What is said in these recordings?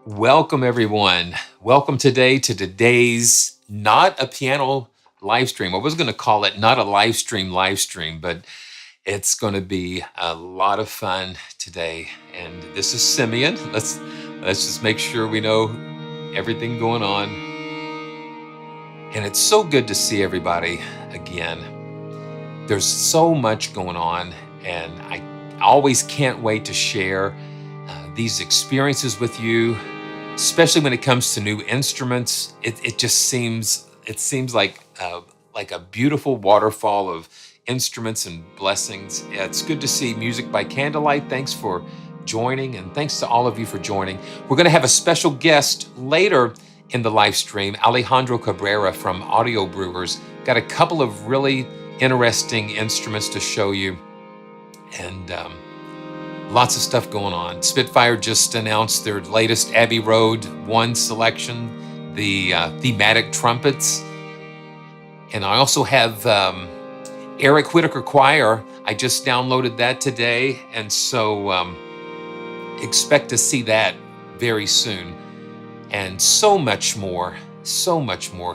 Welcome, everyone. Welcome today to today's not a piano live stream. I was going to call it not a live stream, but it's going to be a lot of fun today. And this is Simeon. Let's just make sure we know everything going on. And it's so good to see everybody again. There's so much going on, and I always can't wait to share these experiences with you, especially when it comes to new instruments. It just seems like a beautiful waterfall of instruments and blessings. Yeah, it's good to see music by candlelight. Thanks for joining, and thanks to all of you for joining. We're going to have a special guest later in the live stream, Alejandro Cabrera from Audio Brewers. Got a couple of really interesting instruments to show you, and lots of stuff going on. Spitfire just announced their latest Abbey Road 1 selection, the thematic trumpets. And I also have Eric Whitaker Choir. I just downloaded that today, and so expect to see that very soon. And so much more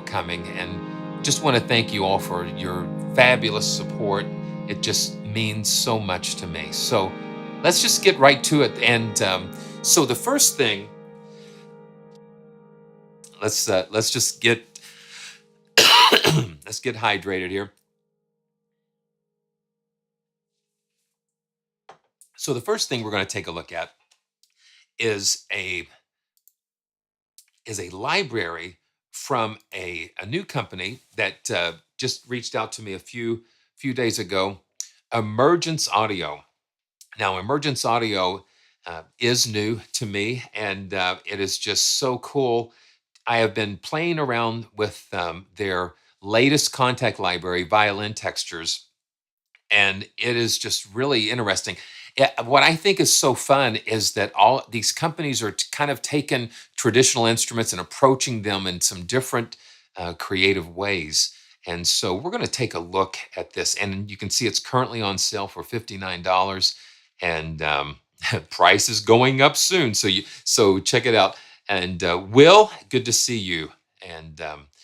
coming. And just want to thank you all for your fabulous support. It just means so much to me. So let's just get right to it. And so the first thing, let's just get let's get hydrated here. So the first thing we're going to take a look at is a library from a new company that just reached out to me a few days ago, Emergence Audio. Now, Emergence Audio is new to me, and it is just so cool. I have been playing around with their latest Kontakt library, Violin Textures, and it is just really interesting. What I think is so fun is that all these companies are kind of taking traditional instruments and approaching them in some different creative ways. And so we're going to take a look at this, and you can see it's currently on sale for $59, and price is going up soon. So check it out. And Will, good to see you. And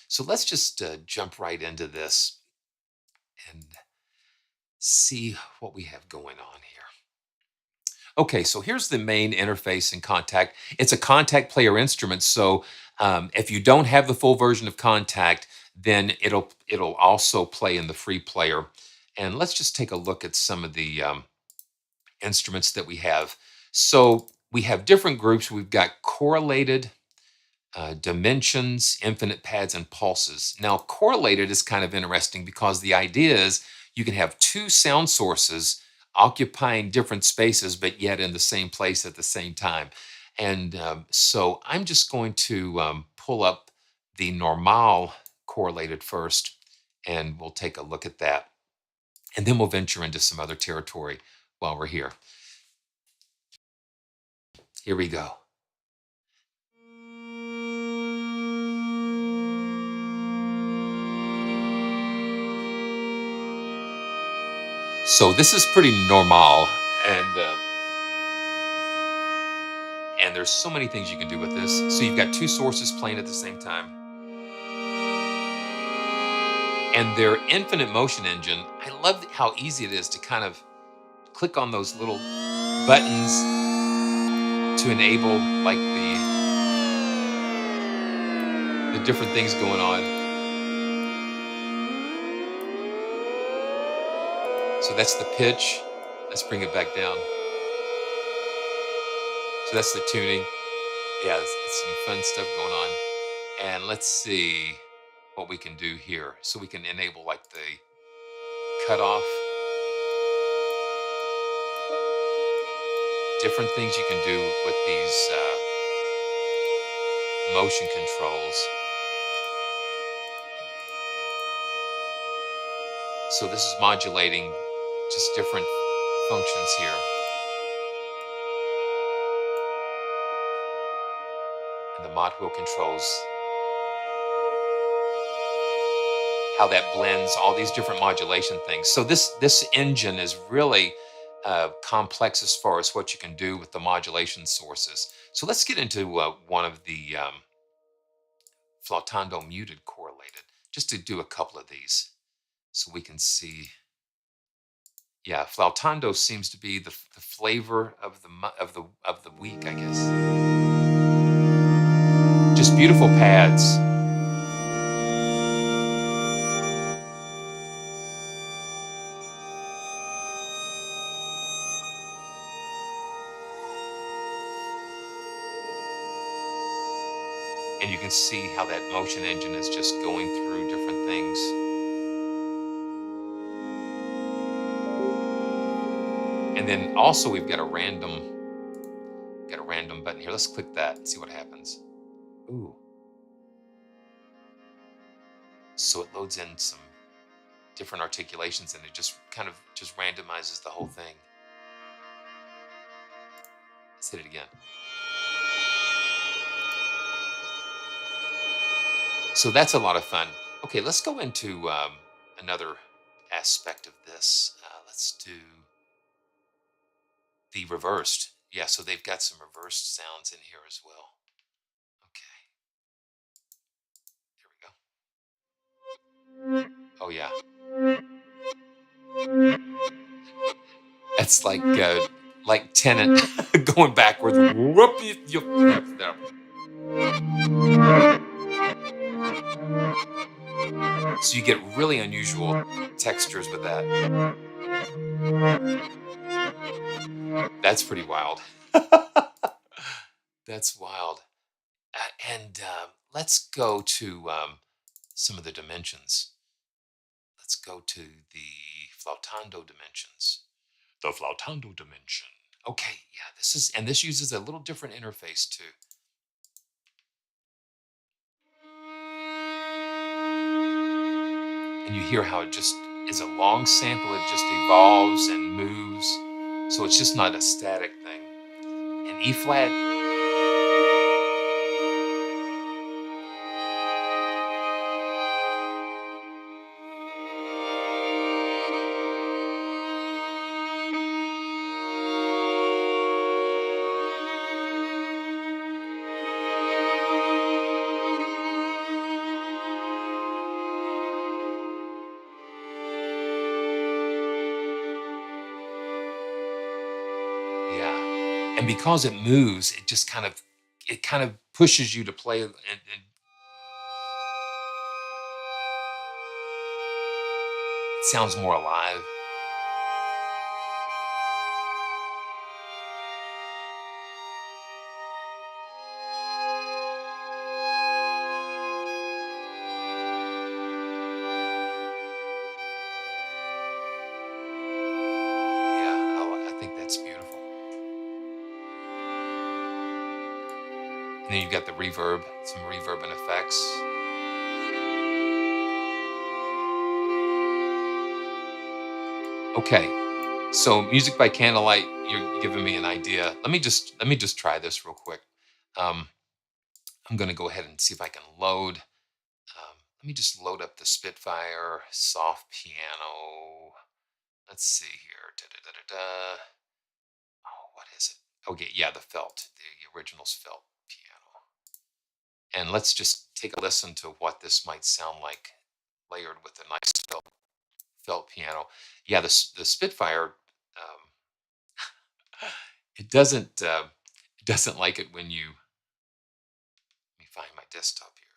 so let's just jump right into this and see what we have going on here. Okay, so here's the main interface in Kontakt. It's a Kontakt player instrument, so if you don't have the full version of Kontakt, then it'll also play in the free player. And let's just take a look at some of the instruments that we have. So we have different groups. We've got correlated, dimensions, infinite pads, and pulses. Now, correlated is kind of interesting because the idea is you can have two sound sources occupying different spaces, but yet in the same place at the same time. And so I'm just going to pull up the normal correlated first, and we'll take a look at that. And then we'll venture into some other territory while we're here. Here we go. So this is pretty normal, and there's so many things you can do with this. So you've got two sources playing at the same time. And their infinite motion engine, I love how easy it is to kind of click on those little buttons to enable like the different things going on. So that's the pitch. Let's bring it back down. So that's the tuning. Yeah, it's some fun stuff going on. And let's see what we can do here. So we can enable like the cutoff. Different things you can do with these motion controls. So this is modulating just different functions here. And the mod wheel controls how that blends all these different modulation things. So this engine is really complex as far as what you can do with the modulation sources. So let's get into one of the flautando muted correlated, just to do a couple of these so we can see. Yeah, flautando seems to be the flavor of the week, I guess. Just beautiful pads. And you can see how that motion engine is just going through different things. And then also we've got a random button here. Let's click that and see what happens. Ooh. So it loads in some different articulations and it just kind of just randomizes the whole thing. Let's hit it again. So that's a lot of fun. Okay, let's go into another aspect of this. Let's do the reversed. Yeah, so they've got some reversed sounds in here as well. Okay. Here we go. Oh, yeah. It's like Tennant going backwards. Whoop, there. So you get really unusual textures with that. That's pretty wild. That's wild. And let's go to some of the dimensions. Let's go to the flautando dimensions. The flautando dimension. Okay, yeah, this uses a little different interface too. And you hear how it just is a long sample. It just evolves and moves. So it's just not a static thing. And E flat. And because it moves, it just kind of pushes you to play, and it sounds more alive. Yeah, I think that's beautiful. And then you've got the reverb, some reverb and effects. Okay, so music by candlelight. You're giving me an idea. Let me just try this real quick. I'm going to go ahead and see if I can load. Let me just load up the Spitfire soft piano. Let's see here. Oh, what is it? Okay, yeah, the felt, the original's felt piano. And let's just take a listen to what this might sound like layered with a nice felt piano. Yeah, the Spitfire, it doesn't like it when you. Let me find my desktop here.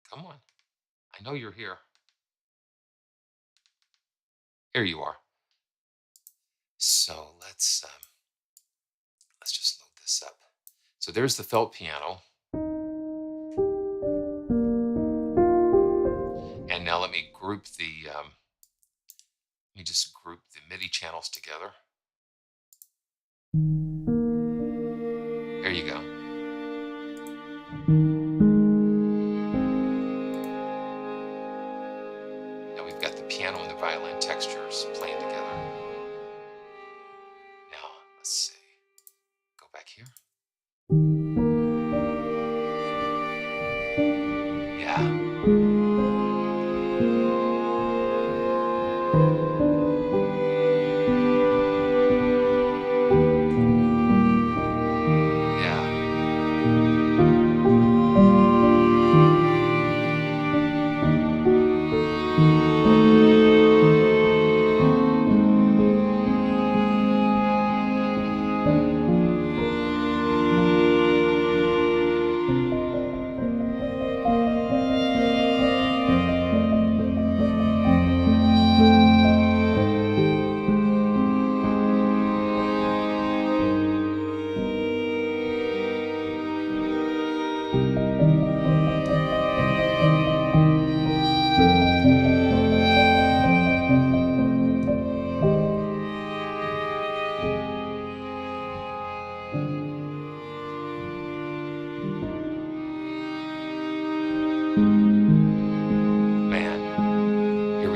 Come on, I know you're here. Here you are. So let's just load this up. So there's the felt piano. And now let me group the MIDI channels together. There you go. Now we've got the piano and the violin textures playing together. Now let's see. Go back here. Yeah.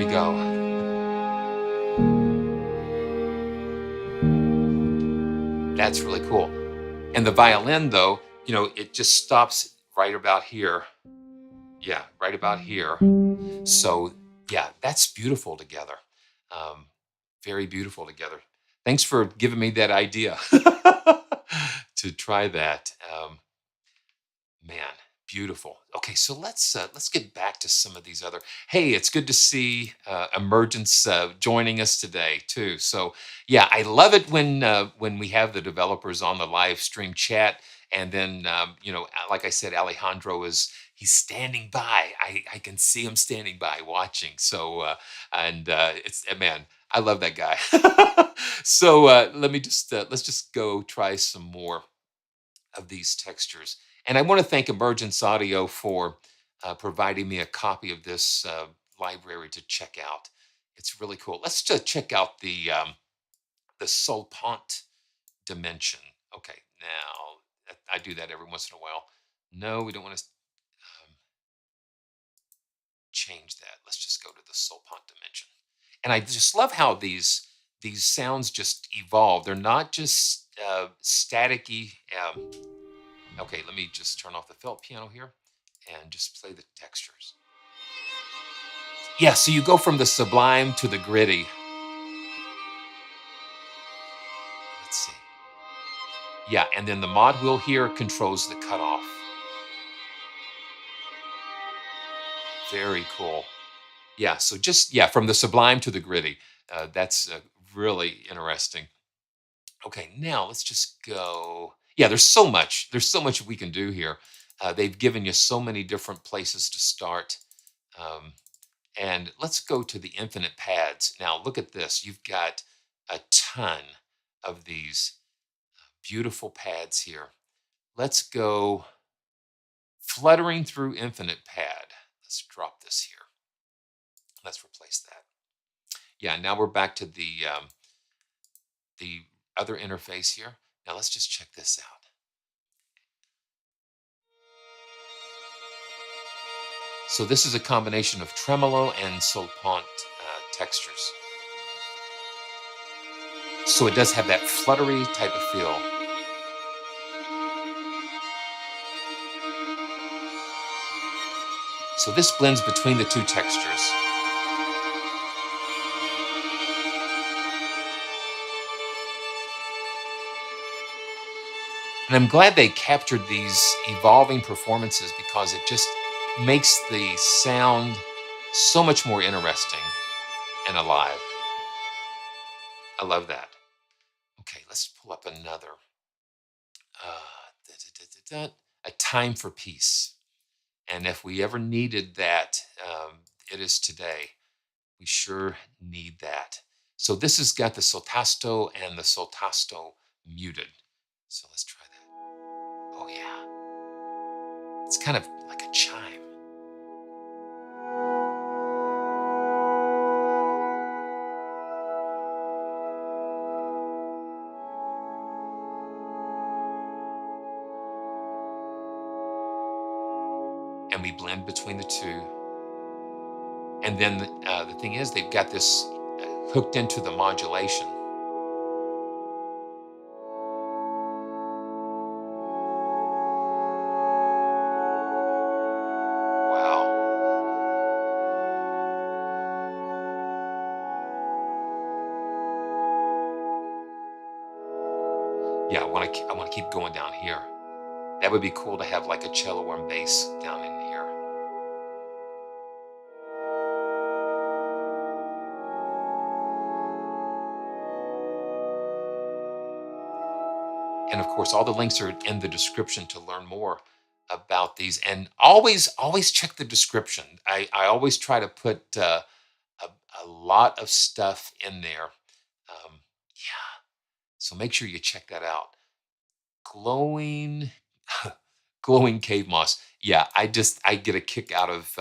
we go. That's really cool. And the violin, though, you know, it just stops right about here. Yeah, right about here. So, yeah, that's beautiful together. Um, very beautiful together. Thanks for giving me that idea to try that. Man, beautiful. Okay, so let's get back to some of these other. Hey, it's good to see Emergence joining us today too. So yeah, I love it when we have the developers on the live stream chat, and then you know, like I said, Alejandro is he's standing by. I can see him standing by watching. So and it's man, I love that guy. So let me just let's just go try some more of these textures. And I want to thank Emergence Audio for providing me a copy of this library to check out. It's really cool. Let's just check out the Solepont Dimension. Okay, now I do that every once in a while. No, we don't want to change that. Let's just go to the Solepont Dimension. And I just love how these sounds just evolve. They're not just staticky. Okay, let me just turn off the felt piano here and just play the textures. Yeah, so you go from the sublime to the gritty. Let's see. Yeah, and then the mod wheel here controls the cutoff. Very cool. Yeah, so just, yeah, from the sublime to the gritty. That's really interesting. Okay, now let's just go. Yeah, there's so much. There's so much we can do here. They've given you so many different places to start. Um, And let's go to the infinite pads. Now, look at this. You've got a ton of these beautiful pads here. Let's go fluttering through infinite pad. Let's drop this here. Let's replace that. Yeah, now we're back to the other interface here. Now let's just check this out. So this is a combination of tremolo and Solepont textures. So it does have that fluttery type of feel. So this blends between the two textures. And I'm glad they captured these evolving performances because it just makes the sound so much more interesting and alive. I love that. Okay, let's pull up another. A time for peace. And if we ever needed that, it is today. We sure need that. So this has got the soltasto and the soltasto muted. So let's try that. Oh yeah. It's kind of like a chime. And we blend between the two. And then the thing is, they've got this hooked into the modulation. Wow. Yeah, I want to keep going down here. That would be cool to have like a cello or bass down in here. And of course, all the links are in the description to learn more about these. And always check the description. I always try to put a lot of stuff in there. Yeah, so make sure you check that out. Glowing, glowing cave moss. Yeah, I get a kick out of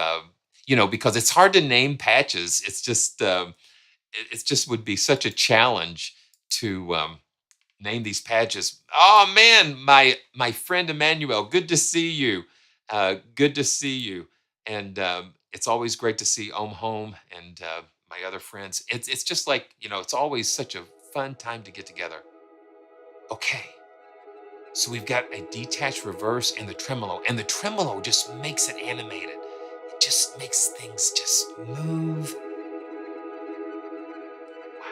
you know, because it's hard to name patches. It's just it just would be such a challenge to name these patches. Oh man, my friend Emmanuel, good to see you. Good to see you. And It's always great to see Om Home and my other friends. It's just like, it's always such a fun time to get together. Okay, so we've got a detached reverse and the tremolo just makes it animated. It just makes things just move. Wow.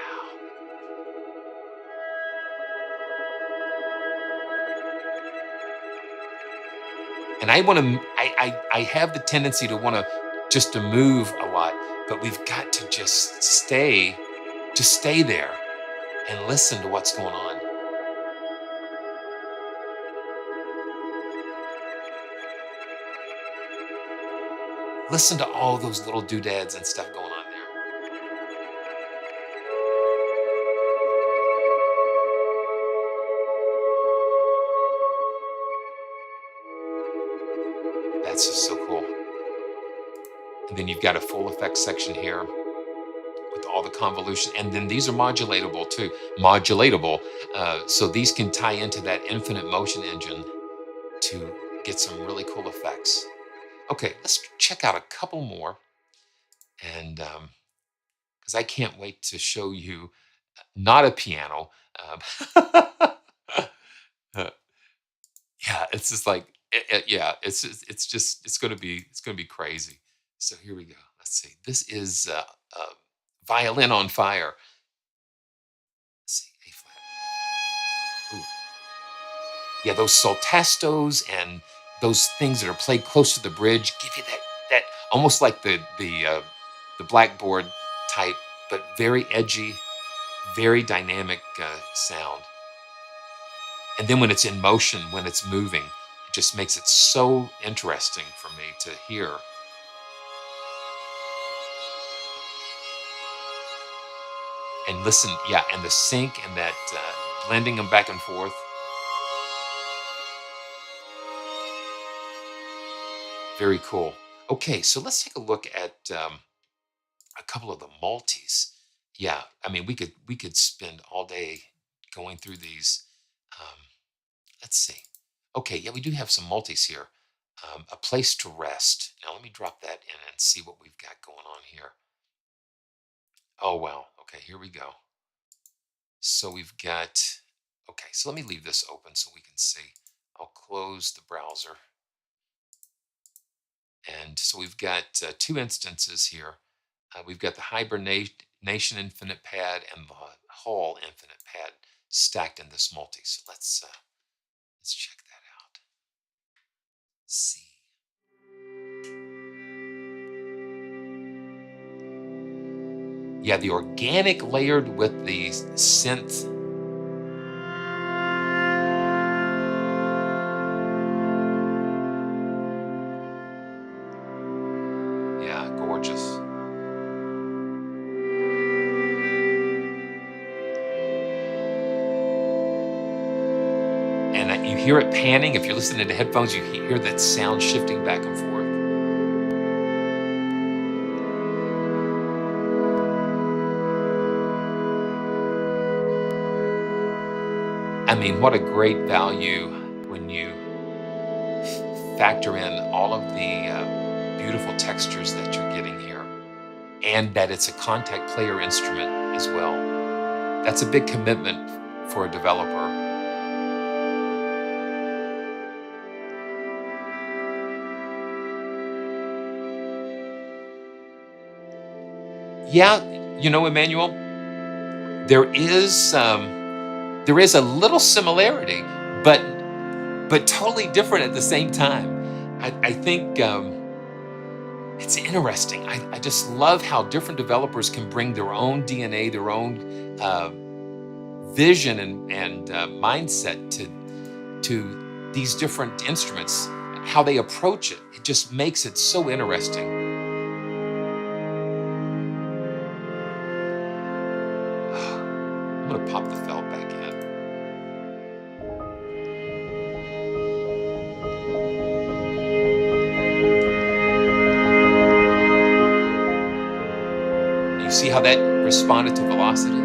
And I have the tendency to want to just to move a lot, but we've got to just stay there and listen to what's going on. Listen to all those little doodads and stuff going on there. That's just so cool. And then you've got a full effects section here with all the convolution. And then these are modulatable too. So these can tie into that infinite motion engine to get some really cool effects. Okay, let's check out a couple more. And because I can't wait to show you not a piano. Yeah, it's just like, yeah, it's going to be crazy. So here we go. Let's see. This is Violin on Fire. Let's see, A flat. Ooh. Yeah, those soltastos and those things that are played close to the bridge give you that almost like the blackboard type, but very edgy, very dynamic sound. And then when it's in motion, when it's moving, it just makes it so interesting for me to hear. And listen, yeah, and the sync and that blending them back and forth. Very cool. Okay, so let's take a look at a couple of the multis. Yeah, I mean, we could spend all day going through these. Um, let's see. Okay, yeah, we do have some multis here. A place to rest. Now let me drop that in and see what we've got going on here. Oh wow. Okay, here we go. So we've got. Okay, so let me leave this open so we can see. I'll close the browser. And so we've got two instances here. We've got the Hibernation Infinite Pad and the Hall Infinite Pad stacked in this multi. So let's check that out. See. Yeah, the organic layered with the synth. Yeah, gorgeous. And you hear it panning. If you're listening to headphones, you hear that sound shifting back and forth. I mean, what a great value when you factor in all of the beautiful textures that you're getting here, and that it's a Kontakt player instrument as well. That's a big commitment for a developer. Yeah, Emmanuel, there is a little similarity, but totally different at the same time. I think it's interesting. I just love how different developers can bring their own DNA, their own vision and mindset to these different instruments. How they approach it, it just makes it so interesting. I'm gonna pop the felt back in. You see how that responded to velocity?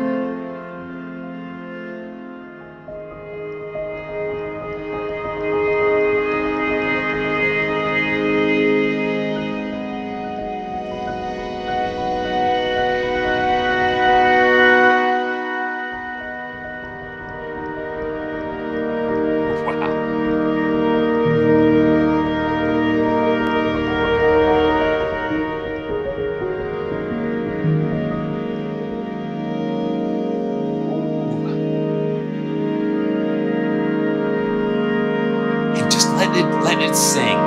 it sing.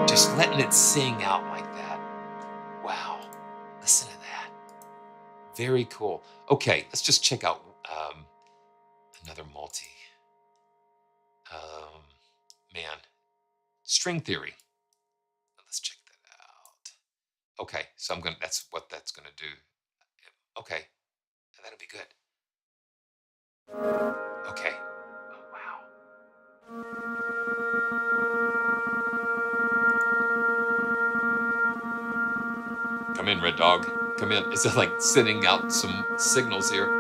Just letting it sing out like that. Wow. Listen to that. Very cool. Okay, let's just check out another multi. Man, string theory. Let's check that out. Okay, so that's what that's gonna do. Okay, that'll be good. Okay. Oh, wow. Come in, Red Dog. Come in. It's like sending out some signals here.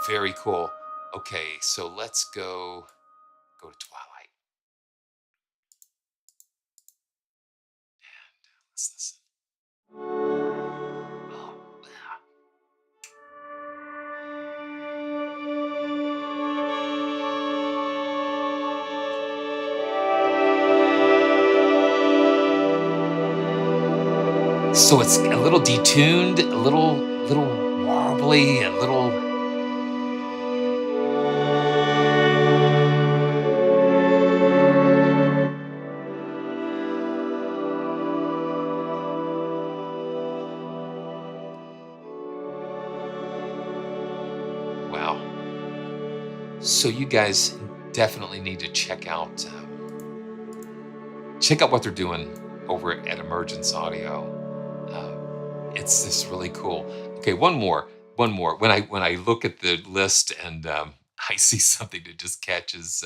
Very cool. Okay, so let's go to Twilight. And let's listen. Oh, yeah. So it's a little detuned, a little warbly, a little. Wow. So you guys definitely need to check out what they're doing over at Emergence Audio. It's just really cool. Okay, one more. When I look at the list and I see something that just catches.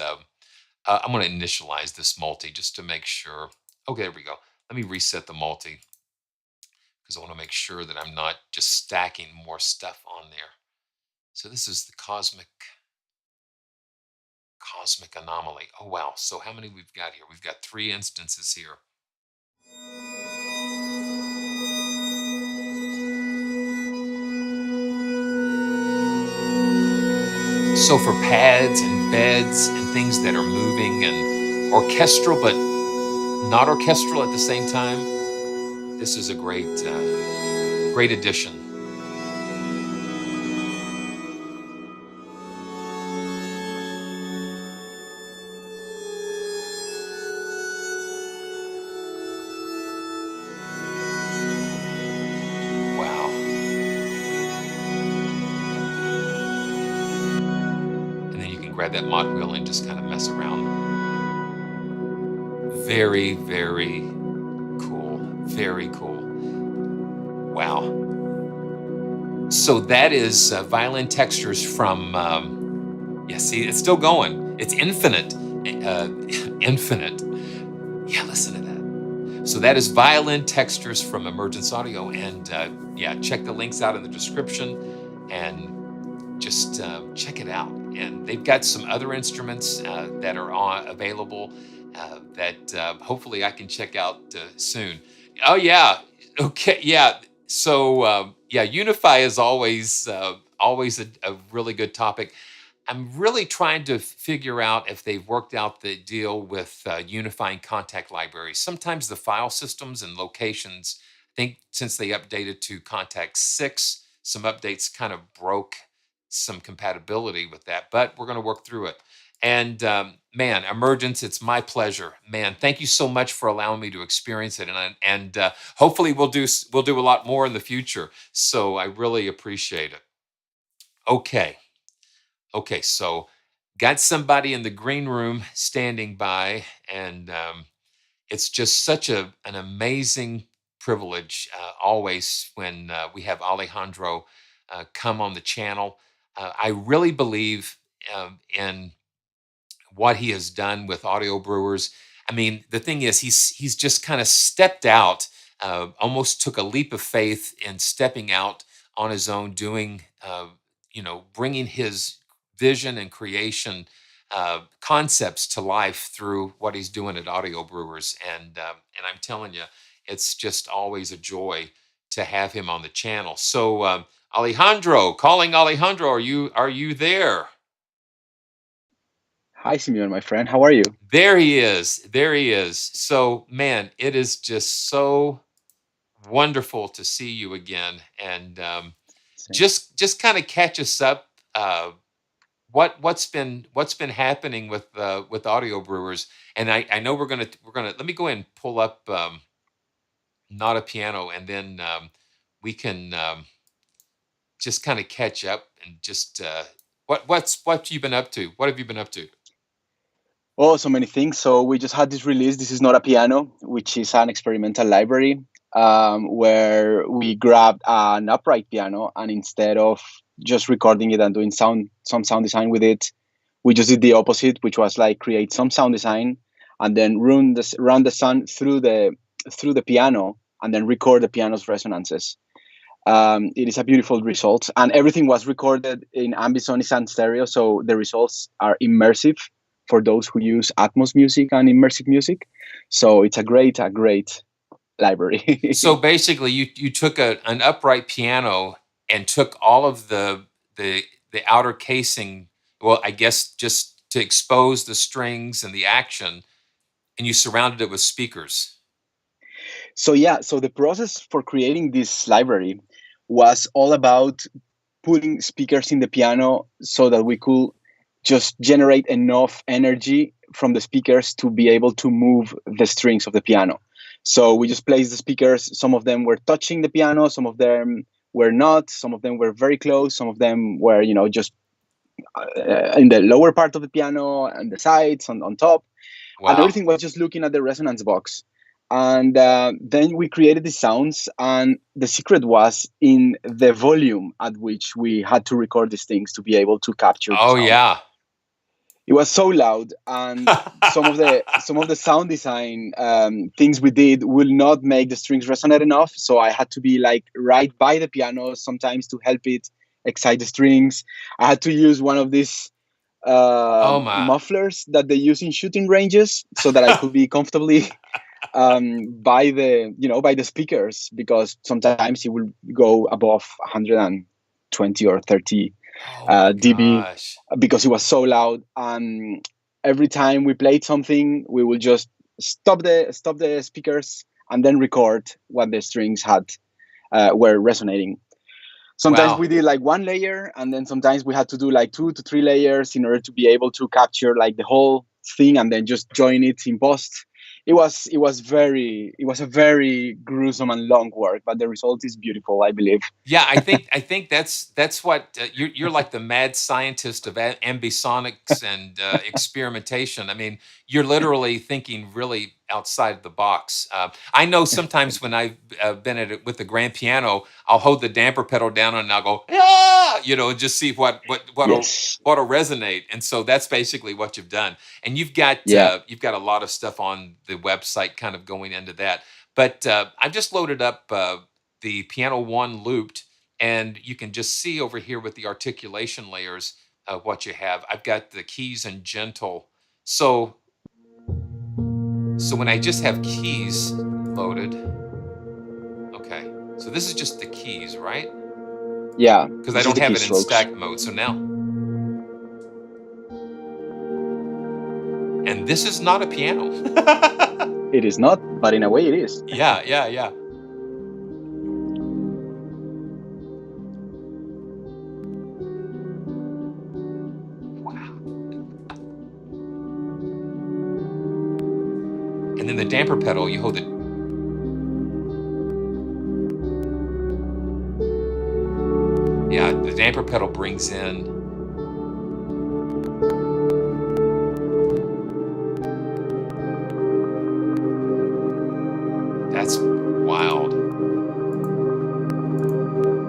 I'm going to initialize this multi just to make sure. Okay, there we go. Let me reset the multi because I want to make sure that I'm not just stacking more stuff on there. So this is the cosmic anomaly. Oh wow! So how many we've got here? We've got 3 instances here. So for pads and beds and things that are moving and orchestral but not orchestral at the same time, this is a great addition. Wow. And then you can grab that mod wheel and just kind of mess around. Very, very cool. Very cool. Wow. So that is Violin Textures from, yeah, see, it's still going. It's infinite. Infinite. Yeah, listen to that. So that is Violin Textures from Emergence Audio. And yeah, check the links out in the description and just check it out. And they've got some other instruments that are available that hopefully I can check out soon. Oh, yeah. Okay. Yeah. So yeah, Unify is always a really good topic. I'm really trying to figure out if they've worked out the deal with unifying Kontakt libraries. Sometimes the file systems and locations, I think since they updated to Kontakt 6, some updates kind of broke some compatibility with that, but we're going to work through it. And man, Emergence, it's my pleasure. Man, thank you so much for allowing me to experience it, and hopefully we'll do a lot more in the future. So I really appreciate it. Okay. Okay, so got somebody in the green room standing by, and it's just such an amazing privilege always when we have Alejandro come on the channel. I really believe in what he has done with Audio Brewers. I mean, the thing is, he's just kind of stepped out, almost took a leap of faith in stepping out on his own, doing, bringing his vision and creation concepts to life through what he's doing at Audio Brewers. And I'm telling you, it's just always a joy to have him on the channel. So Alejandro, calling Alejandro, are you there? Hi, Simeon, my friend. How are you? There he is. There he is. So man, it is just so wonderful to see you again, and Same. just kind of catch us up. What's been happening with Audio Brewers, and I know we're gonna let me go ahead and pull up not a piano, and then we can just kind of catch up and just what you been up to? What have you been up to? Oh, so many things. So we just had this release. This is not a piano, which is an experimental library where we grabbed an upright piano, and instead of just recording it and doing some sound design with it, we just did the opposite, which was like create some sound design and then run the sound through the piano and then record the piano's resonances. It is a beautiful result, and everything was recorded in ambisonic and stereo, so the results are immersive for those who use Atmos music and immersive music. So it's a great library. So basically, you took an upright piano and took all of the outer casing. Well, I guess just to expose the strings and the action, and you surrounded it with speakers. So yeah, so the process for creating this library was all about putting speakers in the piano so that we could just generate enough energy from the speakers to be able to move the strings of the piano. So we just placed the speakers. Some of them were touching the piano, some of them were not, some of them were very close, some of them were, just in the lower part of the piano and the sides on top. And Wow. everything was just looking at the resonance box. And then we created the sounds, and the secret was in the volume at which we had to record these things to be able to capture the Oh sound. yeah. It was so loud, and some of the sound design things we did will not make the strings resonate enough. So I had to be like right by the piano sometimes to help it excite the strings. I had to use one of these Oh my. mufflers that they use in shooting ranges so that I could be comfortably by the speakers, because sometimes it will go above 120 or 30 Oh my dB gosh. because it was so loud. Every time we played something, we will just stop the speakers and then record what the strings had were resonating. Sometimes Wow. we did like one layer, and then sometimes we had to do like 2 to 3 layers in order to be able to capture like the whole thing and then just join it in post. It was a very gruesome and long work, but the result is beautiful, I believe. Yeah, I think that's what you're like the mad scientist of ambisonics and experimentation. I mean, you're literally thinking really outside the box. I know sometimes when I've been at it with the grand piano, I'll hold the damper pedal down and I'll go, yeah, and just see Yes. what'll resonate. And so that's basically what you've done. And Yeah. you've got a lot of stuff on the website, kind of going into that. But I've just loaded up. The piano one looped, and you can just see over here with the articulation layers what you have. I've got the keys and gentle. So when I just have keys loaded, okay. So this is just the keys, right? Yeah. Because I It's just don't the have it in keystrokes. stack mode. So now, and this is not a piano. It is not, but in a way it is. Yeah, yeah, yeah. Wow. And then the damper pedal, you hold it. Yeah, the damper pedal brings in. That's wild.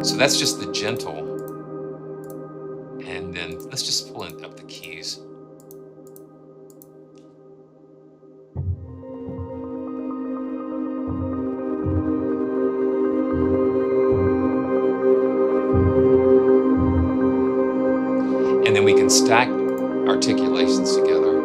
So that's just the gentle. And then let's just pull up the keys. And then we can stack articulations together.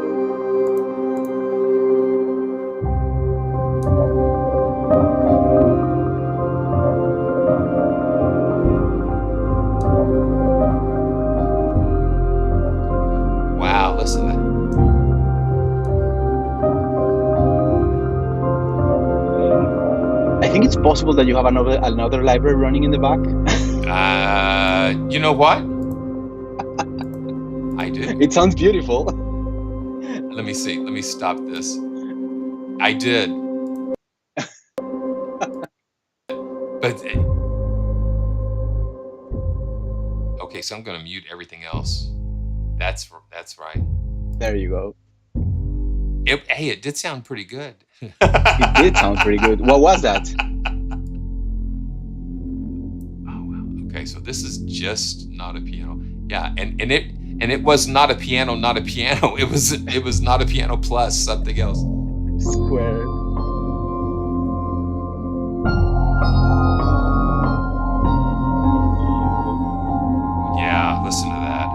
listen. I think it's possible that you have another library running in the back. You know what? I do. It sounds beautiful. Let me see. Let me stop this. I did. But okay, so I'm going to mute everything else. That's right. There you go. Hey, it did sound pretty good. It did sound pretty good. What was that? Oh wow. Okay, so this is just not a piano. Yeah, and it was not a piano, not a piano. It was not a piano plus something else. Square. Yeah, listen to that.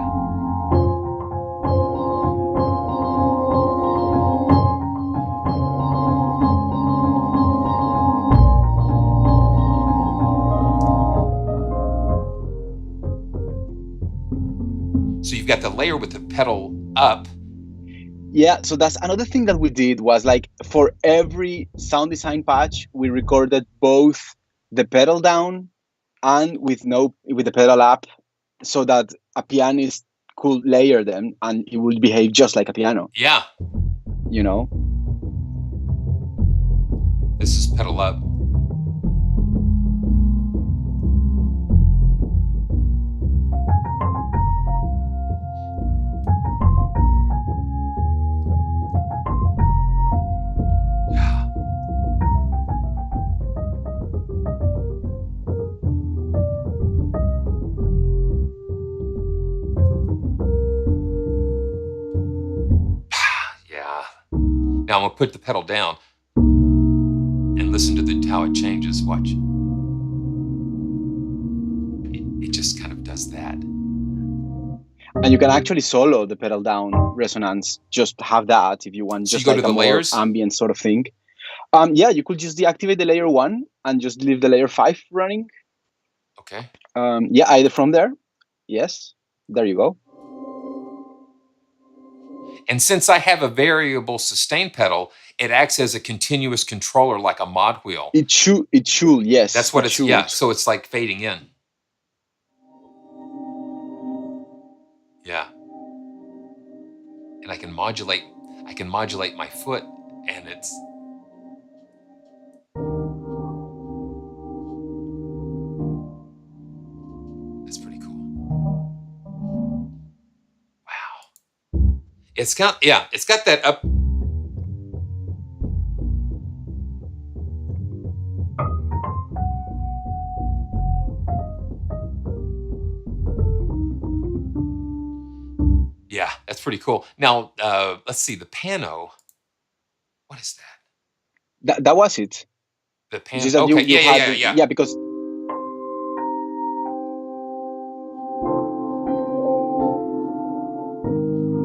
So you've got the layer with the pedal up. Yeah, so that's another thing that we did was like for every sound design patch, we recorded both the pedal down and with the pedal up, so that a pianist could layer them and it would behave just like a piano. Yeah. You know? This is pedal up. Now I'm gonna put the pedal down and listen to how it changes. Watch. It just kind of does that. And you can actually solo the pedal down resonance. Just have that if you want. So just you go like to the a more layers? ambient sort of thing. Yeah, you could just deactivate the layer 1 and just leave the layer 5 running. Okay. Yeah, either from there. Yes, there you go. And since I have a variable sustain pedal, it acts as a continuous controller like a mod wheel. It should, yes. That's what it's, yeah, so it's like fading in. Yeah. And I can modulate my foot, and it's, that's pretty cool. Wow. It's got that up. Yeah, that's pretty cool. Now, let's see, the piano. What is that? That was it. The piano. That okay, yeah. Yeah, because.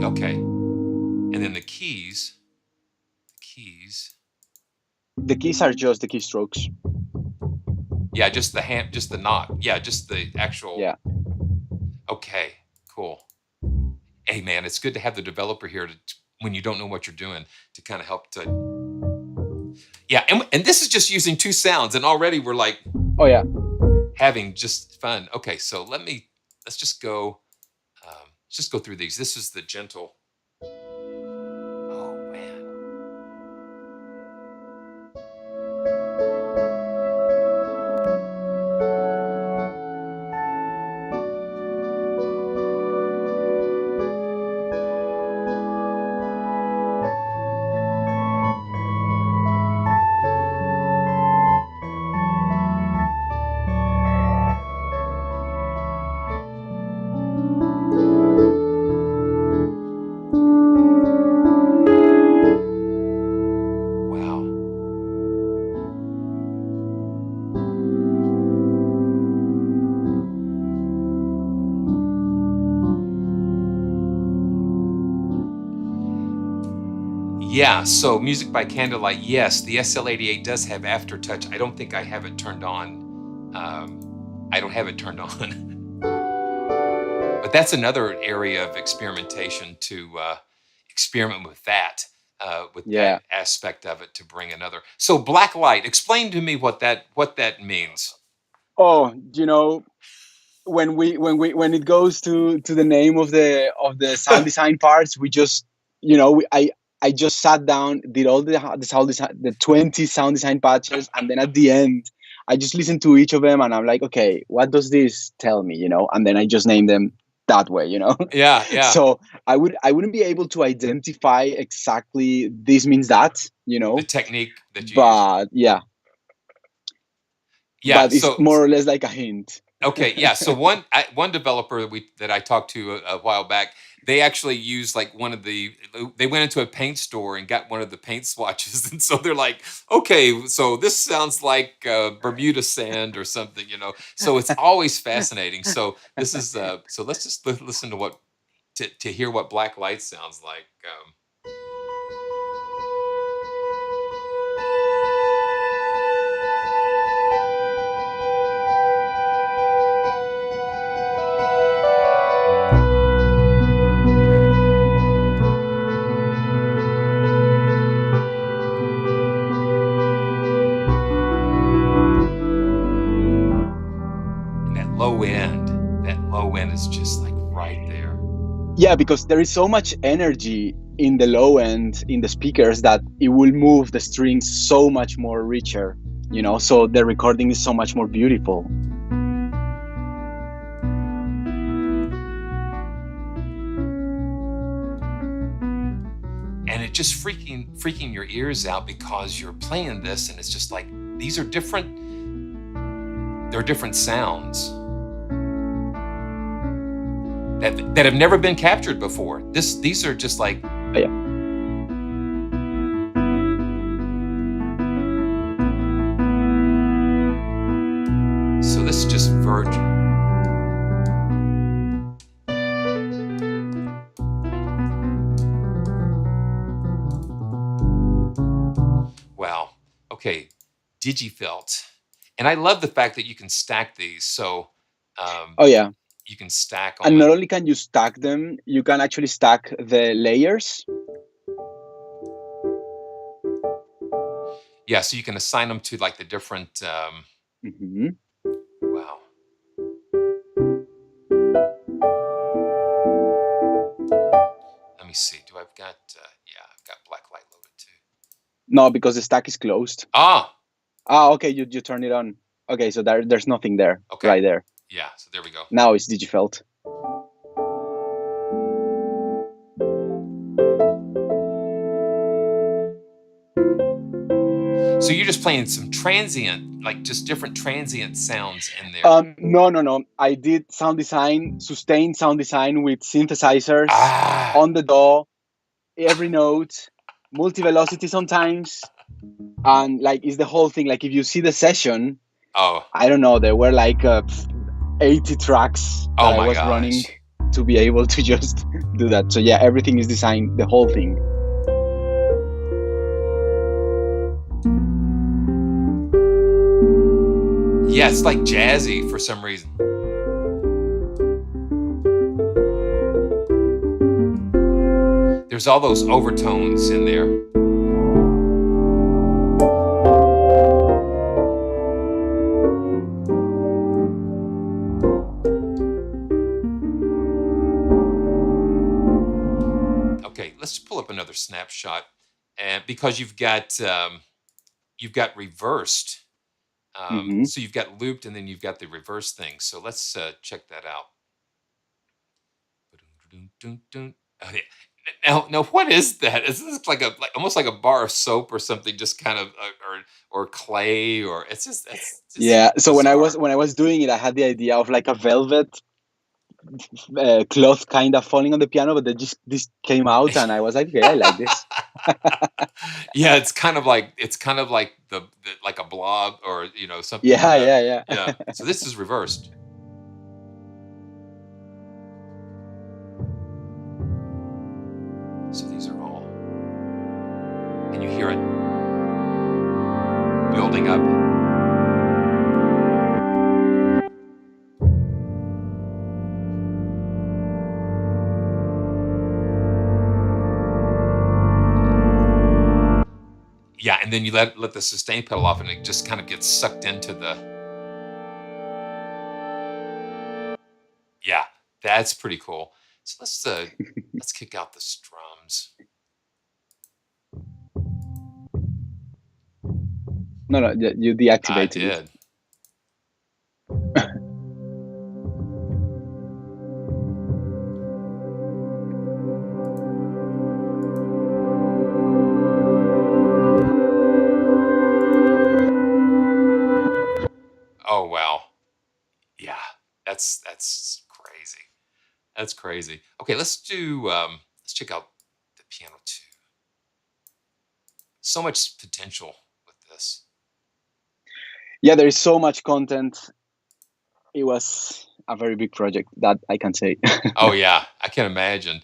Okay. And then the keys. The keys are just the keystrokes. Yeah, just the knot. Yeah, just the actual. Yeah. Okay, cool. Hey, man, it's good to have the developer here when you don't know what you're doing to kind of help to. Yeah, and this is just using 2 sounds, and already we're like. Oh yeah. Having just fun. Okay, so let's just go. Let's just go through these. This is the gentle. Oh man. Yeah, so music by candlelight, yes, the SL88 does have aftertouch. I don't think I have it turned on. I don't have it turned on. But that's another area of experimentation to experiment with that Yeah. aspect of it to bring another. So Blacklight, explain to me what that means. Oh, when it goes to the name of the sound design parts, we just I just sat down, did all the sound design, the 20 sound design patches, and then at the end I just listened to each of them and I'm like, okay, what does this tell me, and then I just name them that way. Yeah, yeah. So I wouldn't be able to identify exactly this means that, The technique that you use. but yeah, Yeah. but it's So more or less like a hint. okay, yeah. So one developer that I talked to a while back, they actually used like they went into a paint store and got one of the paint swatches, and so they're like, okay, so this sounds like Bermuda sand or something, So it's always fascinating. So this is so let's just listen to to hear what Blacklight sounds like. And that low end is just like right there. Yeah, because there is so much energy in the low end in the speakers that it will move the strings so much more richer, so the recording is so much more beautiful. And it just freaking your ears out because you're playing this and it's just like these are different. They're different sounds that have never been captured before. These are just like Yeah. So this is just virgin. Wow. Okay. Digifelt. And I love the fact that you can stack these. So Oh yeah. you can stack them. And not only can you stack them, you can actually stack the layers. Yeah, so you can assign them to like the different Mm-hmm. wow. Let me see. I've got Blacklight loaded too. No, because the stack is closed. Ah, Okay, you turn it on. Okay, so there's nothing there. okay. Right there. Yeah, so there we go. Now it's Digifelt. So you're just playing some transient, like just different transient sounds in there. No. I did sound design, sustained sound design with synthesizers on the DAW, every note, multi-velocity sometimes, and like it's the whole thing. Like if you see the session, I don't know, there were like 80 tracks that I was running to be able to just do that. So yeah, everything is designed, the whole thing. Yeah, it's like jazzy for some reason. There's all those overtones in there. Okay, let's pull up another snapshot, and because you've got reversed. So you've got looped and then you've got the reverse thing. So let's check that out. Now, what is that? Is this like almost like a bar of soap or something? Just kind of or clay or it's just yeah. So bizarre. when I was doing it, I had the idea of like a velvet cloth kind of falling on the piano, but then just this came out and I was like, okay, I like this. Yeah, it's kind of like the like a blob or something. Yeah. So this is reversed. So these are all, and you hear it building up. and then you let the sustain pedal off, and it just kind of gets sucked into the. Yeah, that's pretty cool. So let's kick out the strums. No, you I deactivated it. did. Oh wow. Yeah, that's crazy. That's crazy. Okay, let's check out the piano too. So much potential with this. Yeah, there is so much content. It was a very big project, that I can say. Oh yeah, I can imagine.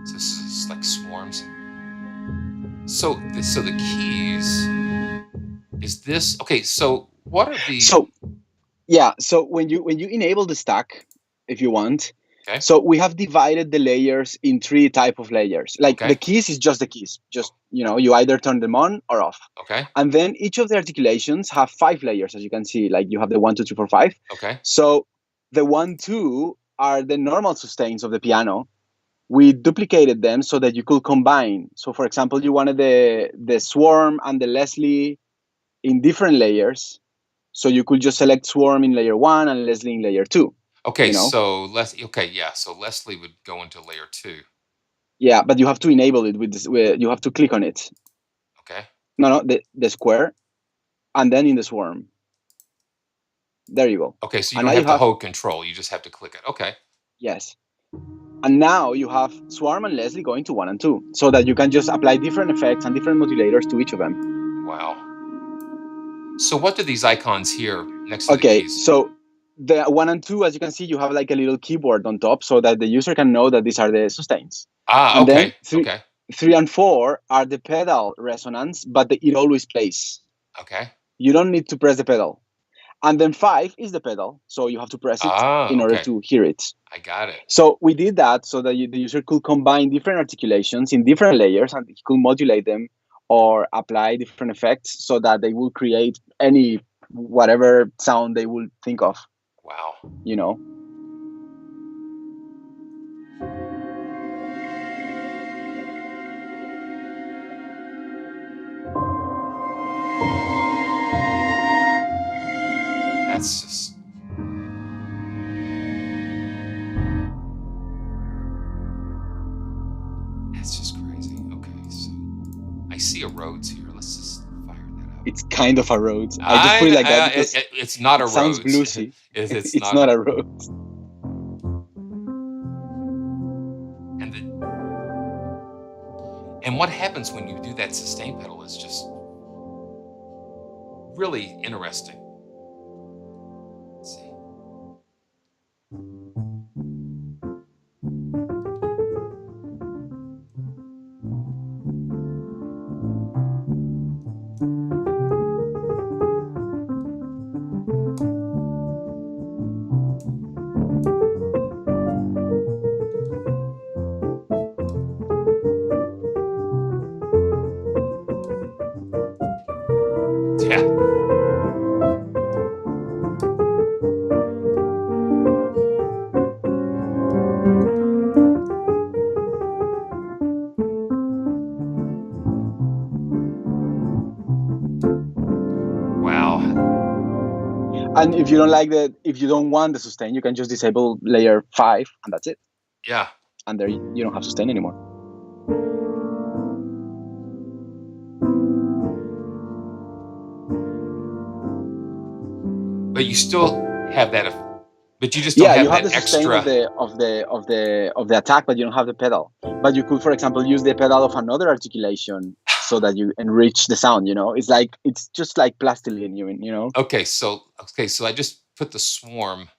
So this is like swarms. So the keys is this okay? So what are the So yeah, so when you enable the stack, if you want, okay? so we have divided the layers in 3 type of layers. Like Okay. the keys is just the keys, just you either turn them on or off. Okay. And then each of the articulations have 5 layers, as you can see. Like you have the 1, 2, 3, 4, 5. Okay. So the 1, 2 are the normal sustains of the piano. We duplicated them so that you could combine. So for example, you wanted the swarm and the Leslie in different layers. So you could just select swarm in layer 1 and Leslie in layer 2. Okay. So yeah. So Leslie would go into layer 2. Yeah, but you have to enable it with this. You have to click on it. Okay. No, the square, and then in the swarm. There you go. Okay. So you And don't now have to hold control. You just have to click it. Okay. yes. And now you have Swarm and Leslie going to 1 and 2, so that you can just apply different effects and different modulators to each of them. Wow. So what do these icons here next to the Okay, keys? so the 1 and 2, as you can see, you have like a little keyboard on top, so that the user can know that these are the sustains. Ah, And then okay. Okay. 3 and 4 are the pedal resonance, but it always plays. Okay. You don't need to press the pedal. And then 5 is the pedal, so you have to press it in order Okay. to hear it. I got it. So we did that so that the user could combine different articulations in different layers, and he could modulate them or apply different effects so that they will create any whatever sound they will think of. Wow. You know. That's just. That's just crazy. Okay, so I see a Rhodes here. Let's just fire that up. It's kind of a Rhodes. I just put it like that because it's not a sounds Rhodes. bluesy. It's not a Rhodes. And what happens when you do that sustain pedal is just really interesting. Let's see. Yeah. Wow. And if you don't like if you don't want the sustain, you can just disable layer 5, and that's it. Yeah. And there you don't have sustain anymore. But you still have that. But you just don't have you have that the sustain extra. of the attack, but you don't have the pedal. But you could, for example, use the pedal of another articulation so that you enrich the sound. It's just like plastilene. Okay, so I just put the swarm.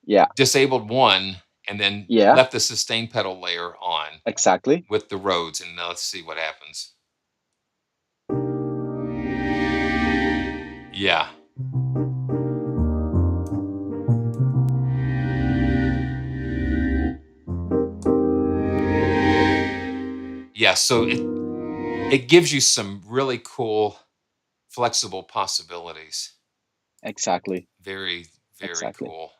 Yeah. Disabled one, and then left the sustain pedal layer on. Exactly. With the Rhodes, and now let's see what happens. Yeah. Yeah, so it gives you some really cool, flexible possibilities. Exactly. Very, very Exactly. cool.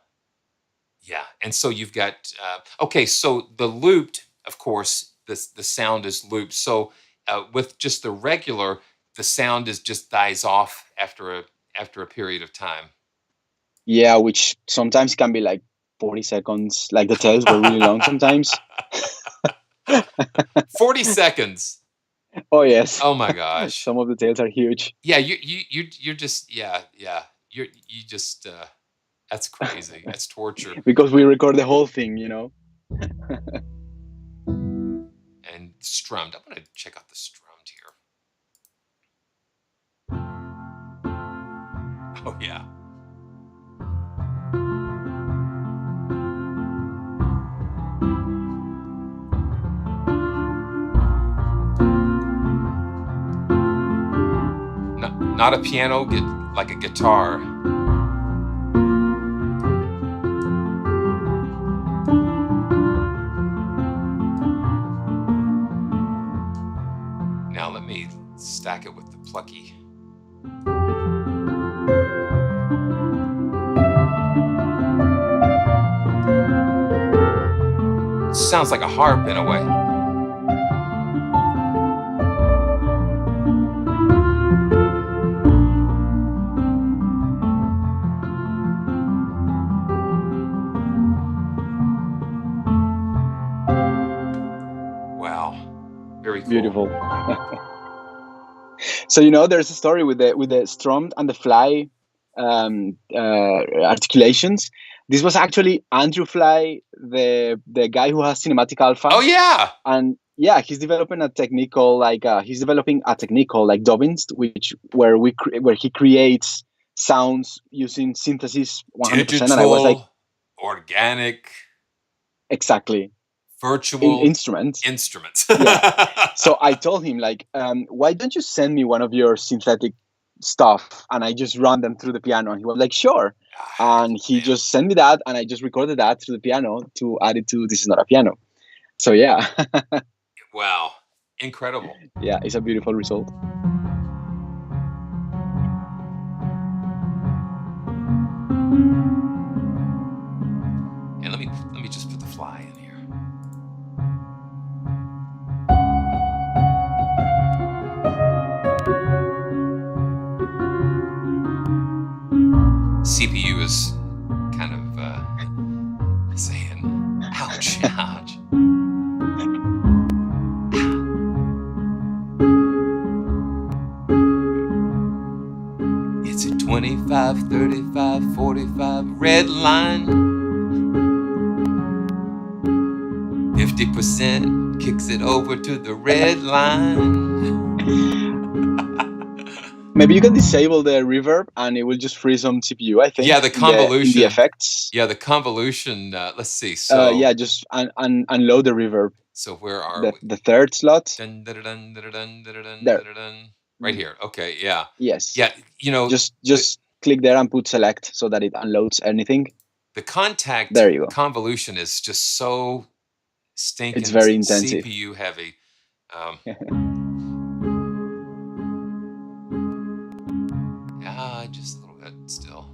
Yeah, and so you've got okay. So the looped, of course, the sound is looped. So with just the regular, the sound is just dies off after a period of time. Yeah, which sometimes can be like 40 seconds. Like the tails were really long sometimes. 40 seconds. Oh yes. Oh my gosh. Some of the tails are huge. Yeah, you're just yeah. You just that's crazy. That's torture. Because we record the whole thing, you know. And strummed. I'm gonna check out the strummed here. Oh yeah. Not a piano, like a guitar. Now let me stack it with the plucky. Sounds like a harp in a way. Wow, very cool. Beautiful. So you know, there's a story with the strummed and the fly articulations. This was actually Andrew Fly, the guy who has Cinematic Alpha. Oh yeah. And yeah, he's developing a technique called like Dobbins, where he creates sounds using synthesis 100%. Digital, and I was like, organic, exactly, virtual instruments. instruments. Yeah. So I told him like, why don't you send me one of your synthetic stuff and I just run them through the piano? And he was like, sure. And he just sent me that, and I just recorded that through the piano to add it to This Is Not a Piano. So yeah. Wow, incredible. Yeah, it's a beautiful result. And let me just put the fly in here. CPU is kind of saying, ouch, ouch. It's a 25, 35, 45 red line. 50% kicks it over to the red line. Maybe you can disable the reverb and it will just free some CPU, I think. Yeah, the convolution. In the effects. Yeah, the convolution. Let's see. So yeah, just unload the reverb. So where are we? The third slot. Dun, dun, dun, dun, dun, dun, dun, There. dun, dun. Right here. Okay, yeah. Yes. Yeah, you know. Just click there and put select so that it unloads anything. The Kontakt there you go. Convolution is just so stinking. It's very intensive. CPU heavy. Yeah, just a little bit still.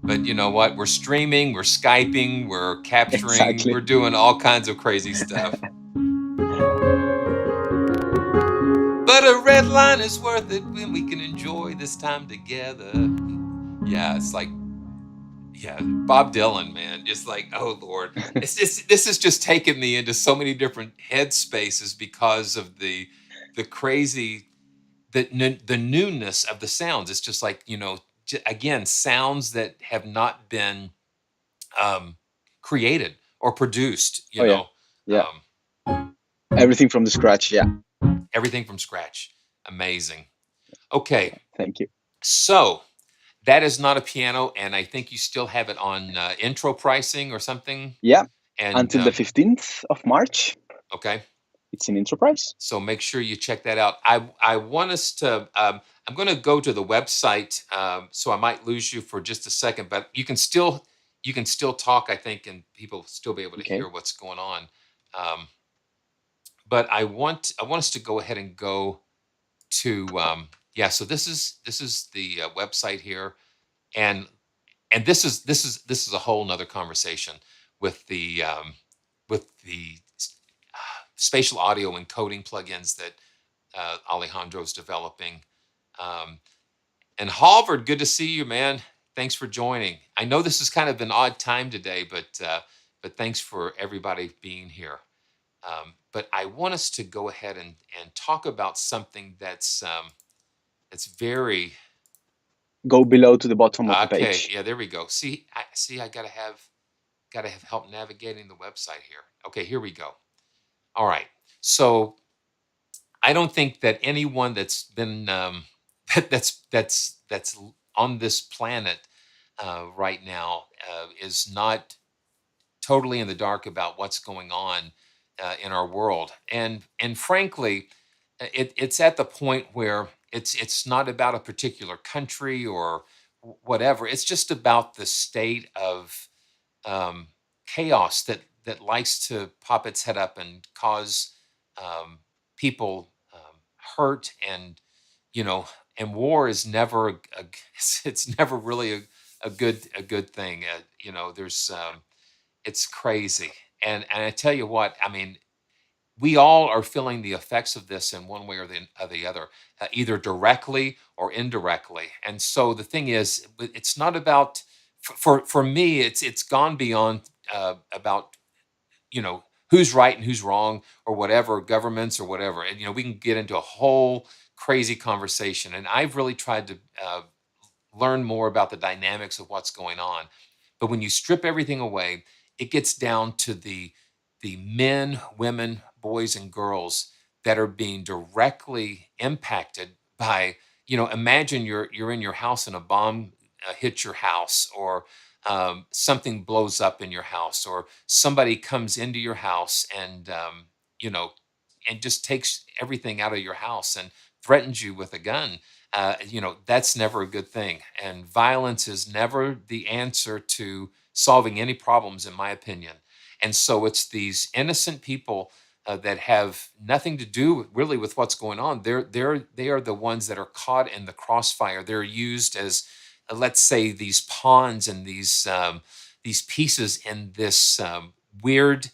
But you know what? We're streaming, we're Skyping, we're capturing, exactly. We're doing all kinds of crazy stuff. But a red line is worth it when we can enjoy this time together. Yeah, it's like, yeah, Bob Dylan, man. Just like, oh Lord, this has just taken me into so many different headspaces because of the crazy, the newness of the sounds. It's just like, you know, again, sounds that have not been created or produced. You know, yeah. Everything from the scratch. Yeah. Everything from scratch. Amazing. Okay. Thank you. So that is not a piano, and I think you still have it on intro pricing or something. Yeah. And until the 15th of March. Okay. It's an intro price. So make sure you check that out. I want us to. I'm going to go to the website, so I might lose you for just a second, but you can still talk, I think, and people will still be able to hear what's going on. but I want us to go ahead and go to yeah. So this is the website here, and this is a whole nother conversation with the spatial audio encoding plugins that Alejandro's developing. Um, and Halvard, good to see you, man. Thanks for joining. I know this is kind of an odd time today, but thanks for everybody being here. But I want us to go ahead and talk about something that's very Go below to the bottom of the okay. page. Yeah, there we go. See, I gotta have help navigating the website here. Okay, here we go. All right. So I don't think that anyone that's been that's on this planet right now is not totally in the dark about what's going on in our world. And frankly, it's at the point where it's not about a particular country or whatever. It's just about the state of um, chaos that likes to pop its head up and cause people hurt, you know and war is never it's never really a good thing. There's it's crazy. And I tell you what, I mean, we all are feeling the effects of this in one way or the other, either directly or indirectly. And so the thing is, it's not about for me. It's gone beyond about who's right and who's wrong or whatever, governments or whatever. And we can get into a whole crazy conversation. And I've really tried to learn more about the dynamics of what's going on. But when you strip everything away, it gets down to the men, women, boys, and girls that are being directly impacted by, imagine you're in your house and a bomb hits your house, or something blows up in your house, or somebody comes into your house you know, and just takes everything out of your house and threatens you with a gun. That's never a good thing. And violence is never the answer to solving any problems, in my opinion. And so it's these innocent people that have nothing to do really with what's going on. They are the ones that are caught in the crossfire. They're used as, let's say, these pawns and these pieces in this weird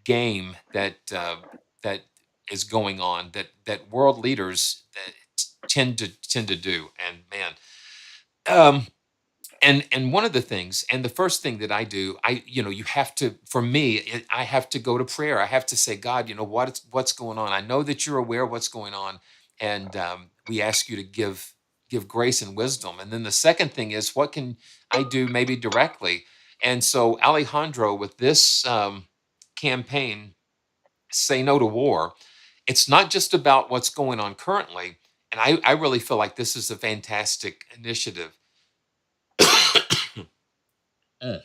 game that is going on, that world leaders tend to do. And man, um, and one of the things, and the first thing that I do, you have to, for me, I have to go to prayer. I have to say, God, what's going on. I know that you're aware of what's going on, and we ask you to give grace and wisdom. And then the second thing is, what can I do, maybe directly? And so Alejandro, with this campaign, Say No to War, it's not just about what's going on currently. And I really feel like this is a fantastic initiative. Mm.